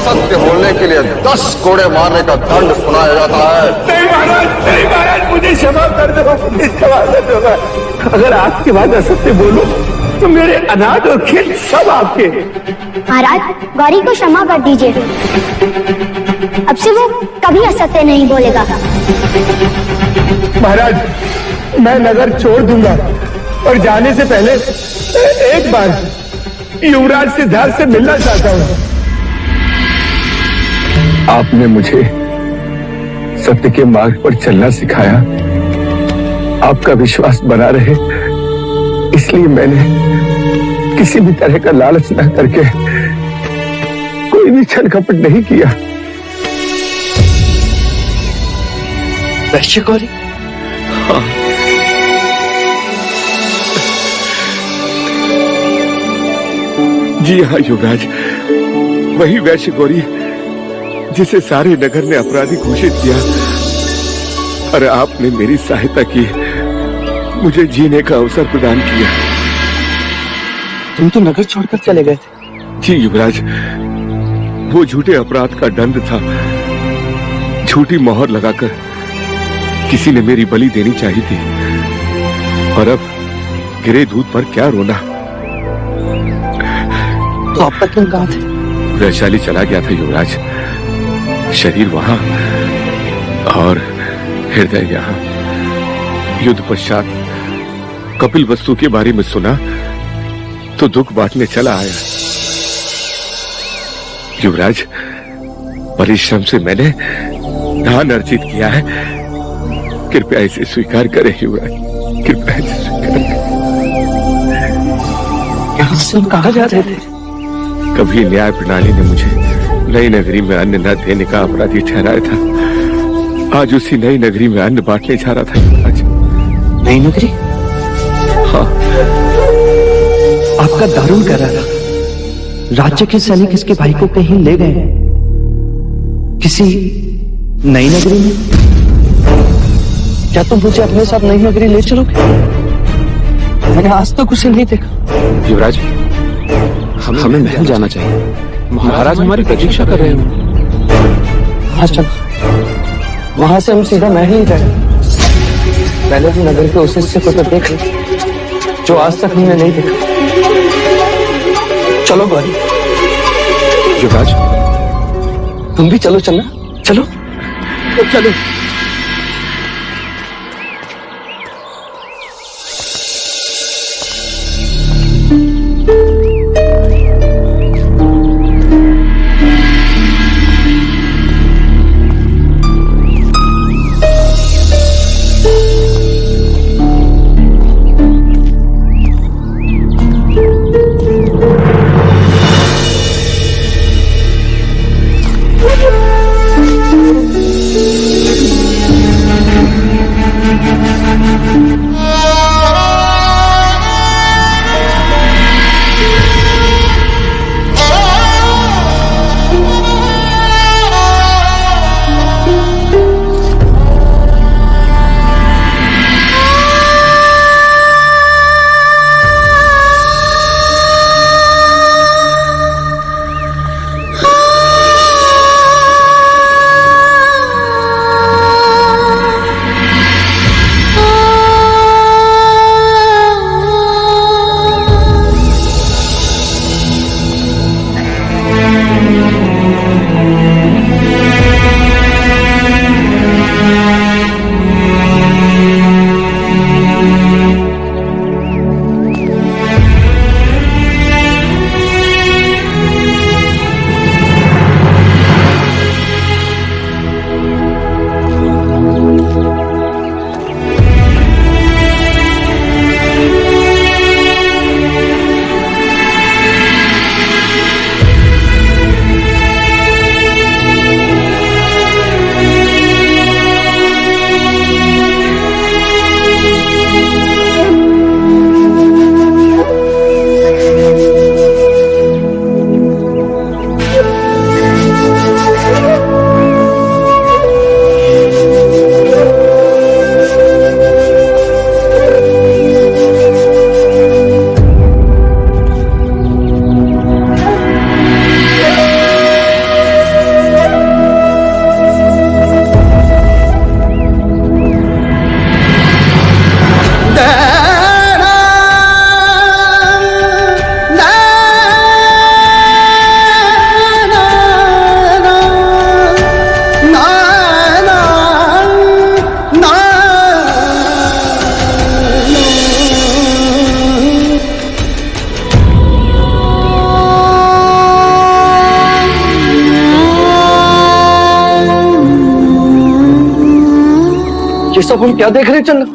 असत्य बोलने के लिए 10 कोड़े मारने का दंड सुनाया जाता है। नहीं महाराज, मुझे क्षमा कर दो, मुझे क्षमा कर दो। अगर आपके बाद असत्य बोलो तो मेरे अनाज और खेत सब आपके। महाराज, गौरी को क्षमा कर दीजिए, अब से वो कभी असत्य नहीं बोलेगा। महाराज, मैं नगर छोड़ दूंगा और जाने से पहले एक बार युवराज सिद्धार्थ से मिलना चाहता हूँ। आपने मुझे सत्य के मार्ग पर चलना सिखाया, आपका विश्वास बना रहे, इसलिए मैंने किसी भी तरह का लालच न करके कोई भी छल कपट नहीं किया। वैश्य गौरी? हाँ। जी हाँ युवराज, वही वैश्य गौरी जिसे सारे नगर ने अपराधी घोषित किया, और आपने मेरी सहायता की, मुझे जीने का अवसर प्रदान किया। तुम तो नगर छोड़कर चले गए थे। जी युवराज, वो झूठे अपराध का दंड था। झूठी मोहर लगाकर किसी ने मेरी बलि देनी चाहिए थी, और अब गिरे दूध पर क्या रोना। तो अब तक तुम कहाँ थे? वैशाली चला गया था युवराज, शरीर वहां और हृदय यहाँ। युद्ध पश्चात कपिल वस्तु के बारे में सुना तो दुख बांटने चला आया। युवराज, परिश्रम से मैंने धन अर्जित किया है, कृपया इसे स्वीकार करें युवराज, कृपया इसे स्वीकार करें। यहाँ से तुम कहाँ जा रहे थे? कभी न्याय प्रणाली ने मुझे नई नगरी में अन्न न देने का अपराधी ठहराया था। आज उसी नई नगरी में अन्न बांटने जा रहा था। आज नई नगरी? हाँ। आपका दारुण कह रहा था, राज्य के सैनिक इसके भाई को कहीं ले गए, किसी नई नगरी में। क्या तुम मुझे अपने साथ नई नगरी ले चलोगे? मैंने आज तक उसे नहीं देखा। युवराज, हमें महल जाना चाहिए, महाराज हमारी प्रतीक्षा कर रहे हैं। हाँ चलो, वहां से हम सीधा महल ही जाए। पहले भी नगर के उस हिस्से को तो देख लो जो आज तक हमने नहीं देखा। चलो गौरी। युवराज, तुम भी चलो, चलना चलो चलो। ये सब हम क्या देख रहे हैं चन्ना?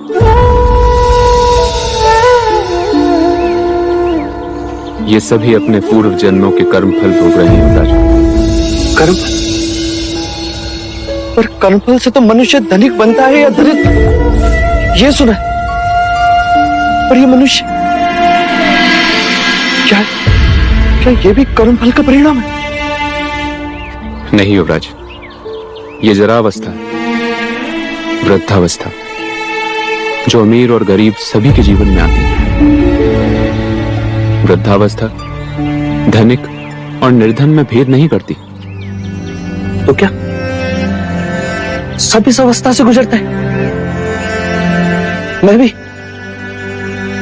ये सभी अपने पूर्व जन्मों के कर्म फल भोग रहे हैं युवराज। कर्म? पर कर्मफल से तो मनुष्य धनिक बनता है या दरिद्र, ये सुना है। पर ये मनुष्य क्या ये भी कर्मफल का परिणाम है? नहीं युवराज, ये जरावस्था, वृद्धावस्था, जो अमीर और गरीब सभी के जीवन में आती है। वृद्धावस्था धनिक और निर्धन में भेद नहीं करती। तो क्या सब इस अवस्था से गुजरता है? मैं भी,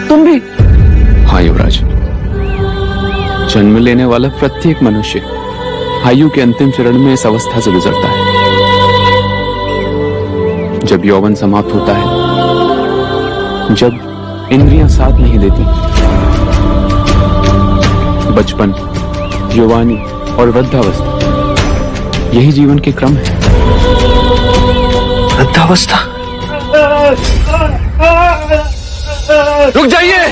तुम भी? हाँ युवराज, जन्म लेने वाला प्रत्येक मनुष्य आयु के अंतिम चरण में इस अवस्था से गुजरता है। जब यौवन समाप्त होता है, जब इंद्रियां साथ नहीं देती, बचपन, युवानी और वृद्धावस्था, यही जीवन के क्रम है। वृद्धावस्था? रुक जाइए,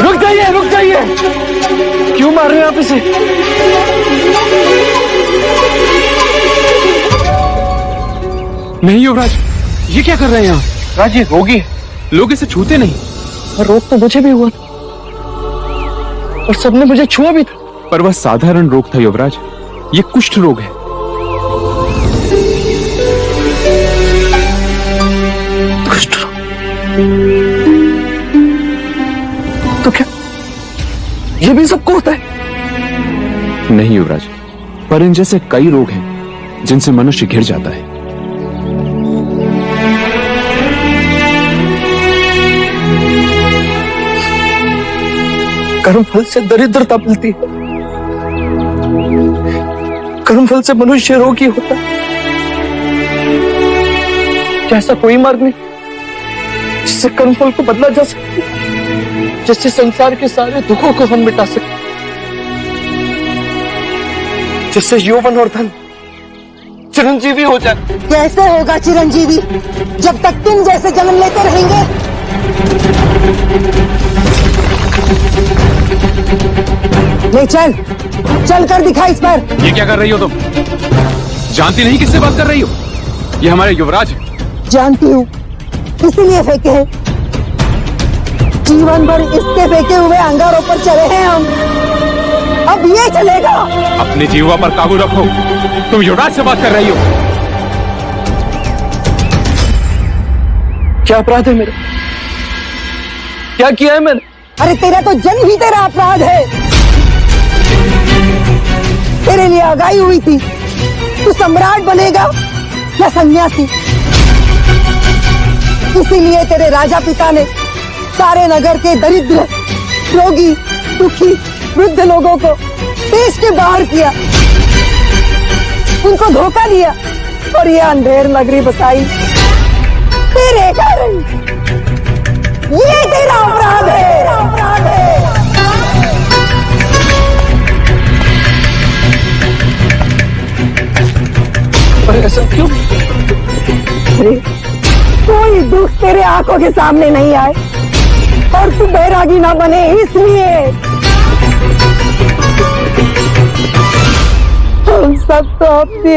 रुक जाइए, रुक जाइए! क्यों मार रहे हैं आप इसे? नहीं युवराज, ये क्या कर रहे हैं आप? राज, ये रोगी है। लोग इसे छूते नहीं। और रोग तो मुझे भी हुआ था और सबने मुझे छुआ भी था। पर वह साधारण रोग था युवराज, ये कुष्ठ रोग है। कुष्ठ रोग? तो क्या ये भी सबको होता है? नहीं युवराज, पर इन जैसे कई रोग हैं जिनसे मनुष्य घिर जाता है। कर्मफल से दरिद्रता मिलती है, कर्मफल से मनुष्य रोगी होता है। क्या ऐसा कोई मार्ग नहीं जिससे कर्मफल को बदला जा सके, जिससे संसार के सारे दुखों को हम मिटा सके, जिससे यौवन और धन चिरंजीवी हो जाए? कैसे होगा चिरंजीवी जब तक तुम जैसे जन्म लेते रहेंगे? ले चल, चल कर दिखा इस पर। ये क्या कर रही हो तुम? जानती नहीं किससे बात कर रही हो? ये हमारे युवराज है। जानती हूँ, इसीलिए फेंके हैं। जीवन भर इसके फेंके हुए अंगारों पर चले हैं हम, अब ये चलेगा। अपने जीवा पर काबू रखो, तुम युवराज से बात कर रही हो। क्या अपराध है मेरा? क्या किया है मैंने? अरे तेरा तो जन्म ही तेरा अपराध है। तेरे लिए आगाही हुई थी, तू सम्राट बनेगा या सन्यासी। इसीलिए तेरे राजा पिता ने सारे नगर के दरिद्र, रोगी, दुखी, वृद्ध लोगों को देश के बाहर किया, उनको धोखा दिया और ये अंधेर नगरी बसाई तेरे कारण। ये तेरा अपराध है, अपराध है। पर ऐसा क्यों? कोई दुख तेरे आंखों के सामने नहीं आए और तू बैरागी ना बने, इसलिए हम सब तो अपने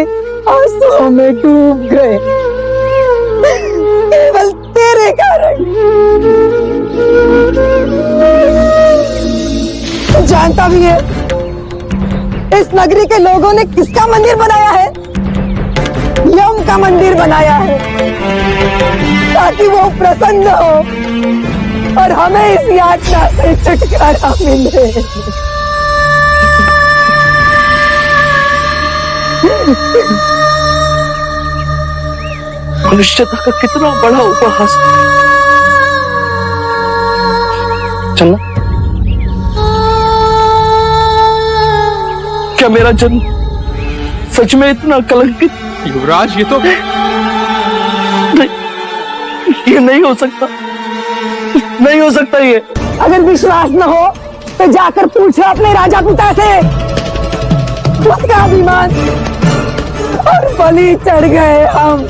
आंसुओं में डूब गए, केवल तेरे कारण। तू जानता भी है इस नगरी के लोगों ने किसका मंदिर बनाया है? यम का मंदिर बनाया है, ताकि वो प्रसन्न हो और हमें इस यातना से छुटकारा मिले। मनुष्यता का कितना बड़ा उपहास। चलना, क्या मेरा जन्म सच में इतना कलंकित? युवराज, ये तो नहीं, ये नहीं हो सकता, नहीं हो सकता ये। अगर विश्वास न हो तो जाकर पूछो अपने राजा पिता से। उसका अभिमान और बलि चढ़ गए हम।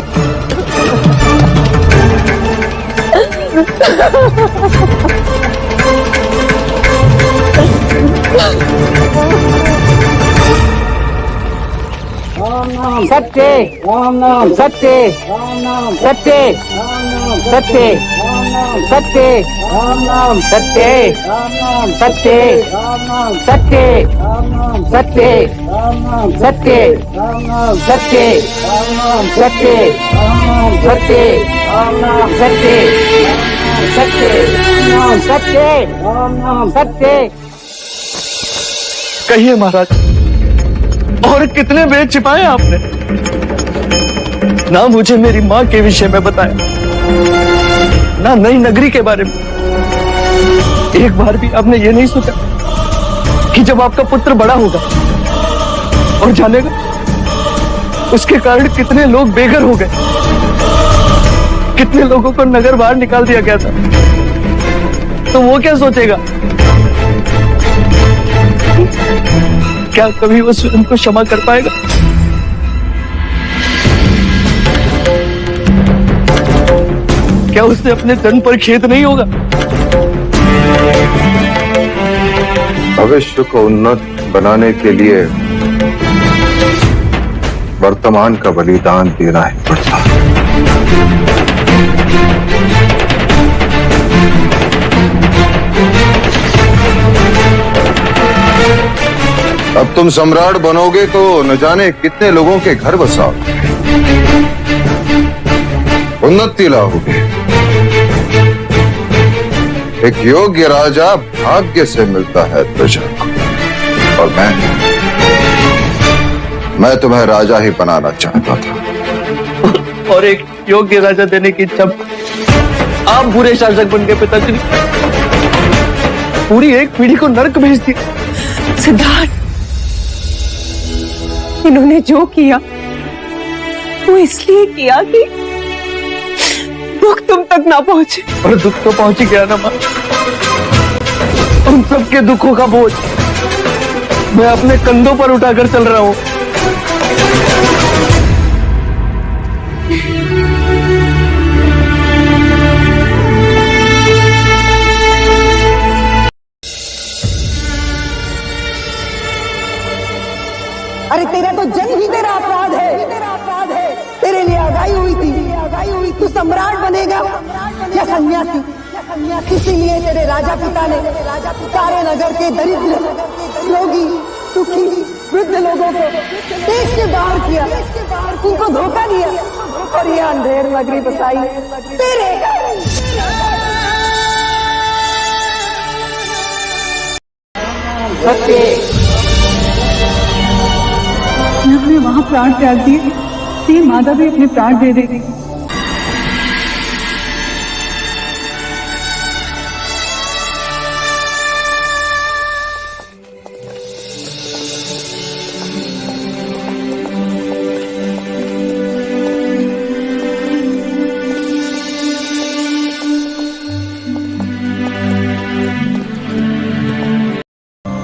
सत्य सत्य सत्य सत्य सत्य सत्य सत्य सत्य सत्य सत्य सत्य सत्य सत्य सत्य सत्य। कहिए महाराज, और कितने वेद छिपाए आपने? ना मुझे मेरी माँ के विषय में बताया, ना नई नगरी के बारे में। एक बार भी आपने ये नहीं सोचा कि जब आपका पुत्र बड़ा होगा और जानेगा उसके कारण कितने लोग बेघर हो गए, कितने लोगों को नगर बाहर निकाल दिया गया था, तो वो क्या सोचेगा? क्या कभी वो स्वयं को क्षमा कर पाएगा? क्या उसने अपने जन्म पर खेद नहीं होगा? भविष्य को उन्नत बनाने के लिए वर्तमान का बलिदान देना ही पड़ता है। अब तुम सम्राट बनोगे तो न जाने कितने लोगों के घर बसाओगे, उन्नति लाओगे। एक योग्य राजा भाग्य से मिलता है प्रजा को, और मैं तुम्हें राजा ही बनाना चाहता था। और एक योग्य राजा देने की इच्छा आप बुरे शासक बन गए पिताजी। पूरी एक पीढ़ी को नरक भेज दिया। सिद्धार्थ, इन्होंने जो किया वो इसलिए किया कि दुख तुम तक ना पहुंचे। और दुख तो पहुंच ही गया ना मां। उन सबके दुखों का बोझ मैं अपने कंधों पर उठाकर चल रहा हूं। अरे तेरा तो जन्म ही तेरा अपराध है, तेरे लिए आगाही हुई थी। तू सम्राट बनेगा या सन्यासी? इसीलिए तेरे राजा पिता ने सारे नगर के दरिद्र, रोगी, दुखी, वृद्ध लोगों को देश के बाहर किया, उनको धोखा दिया और ये अंधेर नगरी बसाई तेरे। आपने वहां प्राण त्याग दिए, ये माता भी अपने प्राण दे देगी।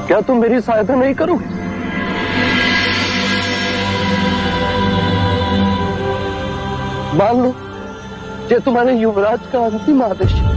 क्या तुम मेरी सहायता नहीं करोगे? मान लो ये तुम्हारे युवराज का अंतिम आदेश है।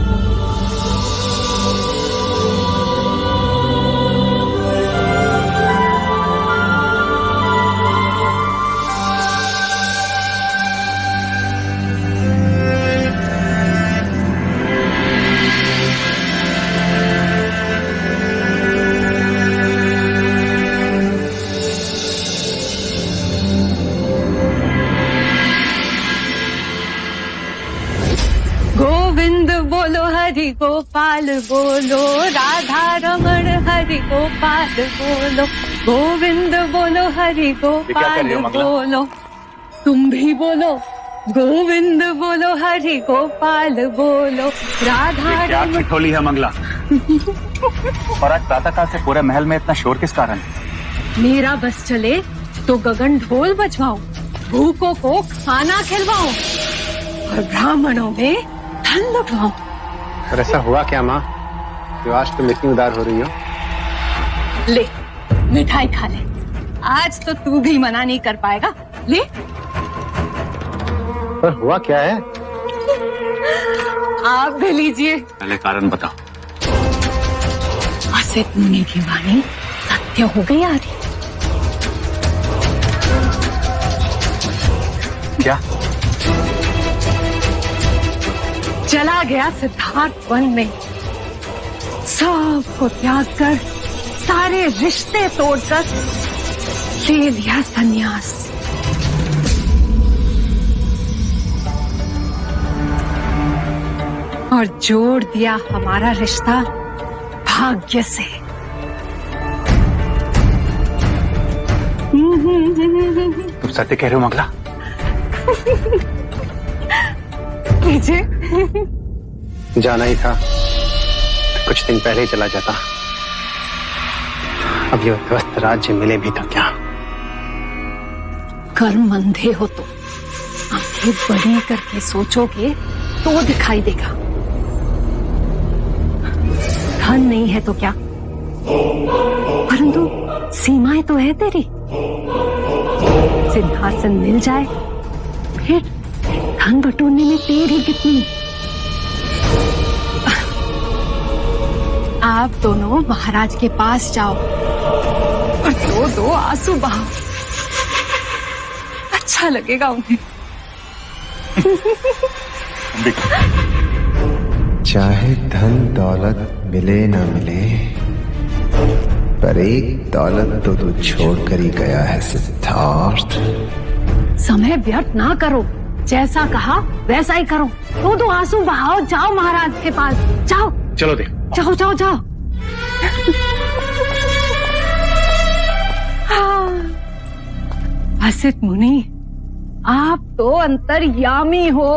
गोविंद बोलो हरि गोपाल बोलो, राधा रमण हरि गोपाल बोलो, गोविंद बोलो हरि गोपाल बोलो। तुम भी बोलो गोविंद बोलो हरि गोपाल बोलो, राधा क्या ठिठोली है मंगला। और आज प्रातःकाल से पूरे महल में इतना शोर किस कारण? मेरा बस चले तो गगन ढोल बजवाओ, भूखों को खाना खिलवाओ और ब्राह्मणों में धन लुटवाओ। पर ऐसा हुआ क्या माँ, जो आज तुम इतनी उदार हो रही हो? ले मिठाई खा ले, आज तो तू भी मना नहीं कर पाएगा। ले। पर हुआ क्या है? आप भी लीजिए। पहले कारण बताओ। असित मुनि की वाणी सत्य हो गई आदि। क्या? चला गया सिद्धार्थ वन में, सबको त्याग कर, सारे रिश्ते तोड़कर ले लिया संन्यास। और जोड़ दिया हमारा रिश्ता भाग्य से। तुम सत्य कह रहे हो मंगला? लीजिए। जाना ही था तो कुछ दिन पहले ही चला जाता। अब ये स्वस्थ राज्य मिले भी तो क्या। कर्म अंधे हो तो आंखें बड़ी करके सोचोगे तो दिखाई देगा। धन नहीं है तो क्या, परंतु सीमाएं तो है तेरी। सिंहासन मिल जाए फिर धन बटोरने में देर ही कितनी। आप दोनों महाराज के पास जाओ और दो दो आंसू बहाओ, अच्छा लगेगा उन्हें। चाहे धन दौलत मिले न मिले, पर एक दौलत तो तू छोड़कर ही गया है सिद्धार्थ। समय व्यर्थ ना करो, जैसा कहा वैसा ही करो। दो आंसू बहाओ, जाओ महाराज के पास जाओ। चलो देख। जाओ जाओ जाओ। असित मुनि, आप तो अंतर्यामी हो।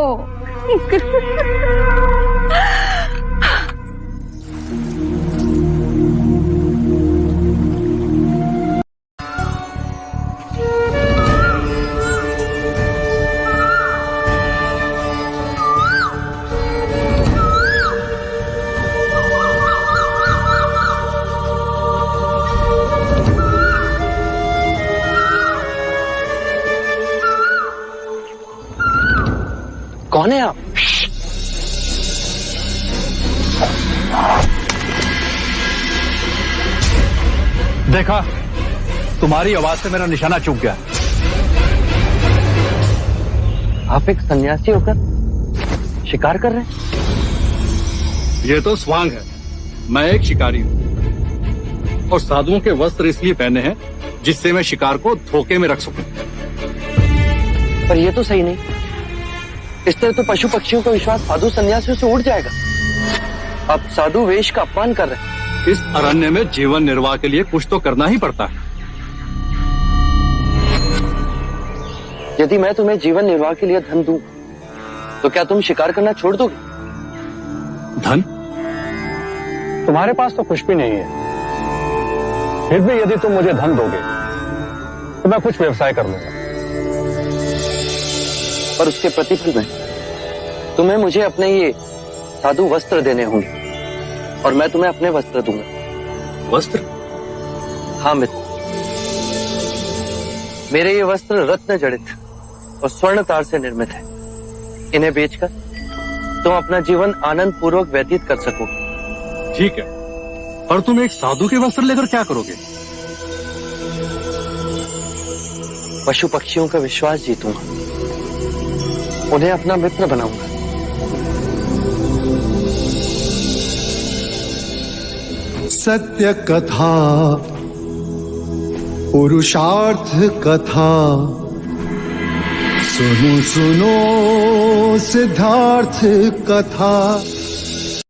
कौन है आप? देखा, तुम्हारी आवाज से मेरा निशाना चूक गया। आप एक सन्यासी होकर शिकार कर रहे हैं? ये तो स्वांग है, मैं एक शिकारी हूँ और साधुओं के वस्त्र इसलिए पहने हैं जिससे मैं शिकार को धोखे में रख सकूं। पर ये तो सही नहीं। इस तरह तो पशु पक्षियों का विश्वास साधु सन्यासियों से उड़ जाएगा। आप साधु वेश का अपमान कर रहे हैं। इस अरण्य में जीवन निर्वाह के लिए कुछ तो करना ही पड़ता है। यदि मैं तुम्हें जीवन निर्वाह के लिए धन दूं, तो क्या तुम शिकार करना छोड़ दोगे? धन? तुम्हारे पास तो कुछ भी नहीं है, फिर भी यदि तुम मुझे धन दोगे तो मैं कुछ व्यवसाय कर लूंगा। पर उसके प्रतिफल में तुम्हें मुझे अपने ये साधु वस्त्र देने होंगे और मैं तुम्हें अपने वस्त्र दूंगा। वस्त्र? हाँ मित्र, मेरे ये वस्त्र रत्न जड़ित और स्वर्ण तार से निर्मित है। इन्हें बेचकर तुम अपना जीवन आनंद पूर्वक व्यतीत कर सको। ठीक है, पर तुम एक साधु के वस्त्र लेकर क्या करोगे? पशु पक्षियों का विश्वास जीतूंगा, उन्हें अपना मित्र बनाऊंगा। सत्य कथा, पुरुषार्थ कथा, सुनो सुनो सिद्धार्थ कथा।